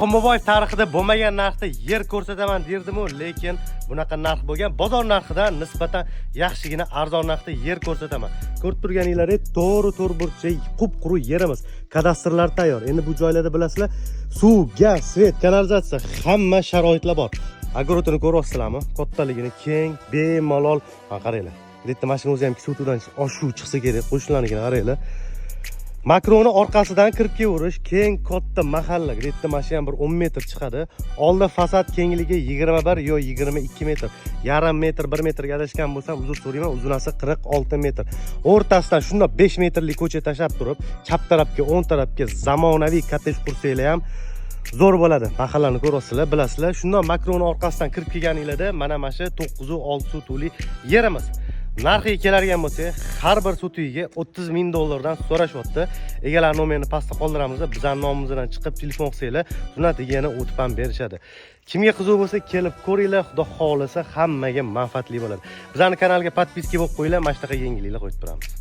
Qumboboyev tarixida bo'lmagan narxda yer ko'rsataman derdim-ku, lekin bunaqa narx bo'lgan. Bozor narxidan nisbatan yaxshigina arzon narxda yer ko'rsataman. Ko'rib turganingizdek, to'g'ri burchak, qup-quruq yerimiz. Kadastrlar tayyor. Endi bu joylarda bilasizlar, suv, gaz, svet, kanalizatsiya hamma sharoitlar bor. Огородini ko'ryapsizlarmi? Kattaligini keng, bemalol. Qaranglar. Bitta mashina o'zi ham suvdan oshuv chiqsa kerak, qo'shnilarnikini qaranglar. Makroni orqasidan kirib kelaverish, keng katta mahalla. Bitta mashina ham bir 10 metr chiqadi. Oldi fasad kengligi 21 yo 22 metr. Yarim metr, 1 metrga adashgan bo'lsam, uzr so'rayman, uzunasi 46 metr. O'rtasidan shunda 5 metrlik ko'cha tashab turib, chap tarafga, o'ng tarafga zamonaviy kottej qursanglar ham zo'r bo'ladi. Mahallani ko'rasizlar, bilasizlar. Shundan makroni orqasidan kirib kelganinglarda mana shu 9-6 sotuvli yerimiz. Narxiga keladigan bo'lsak, har bir sotuviga $30,000 dan so'rashyapti. Egalar nomerini pastda qoldiramiz, bizning nomimizdan chiqib telefon qilsanglar, tunatiga o'tib ham berishadi. Kimga qiziq bo'lsa, kelib ko'ringlar, xudo xolisa hammaga manfaatli bo'ladi. Bizning kanalga podpiska bo'lib qo'yinglar, mana shunaqa yangiliklar qo'yib turamiz.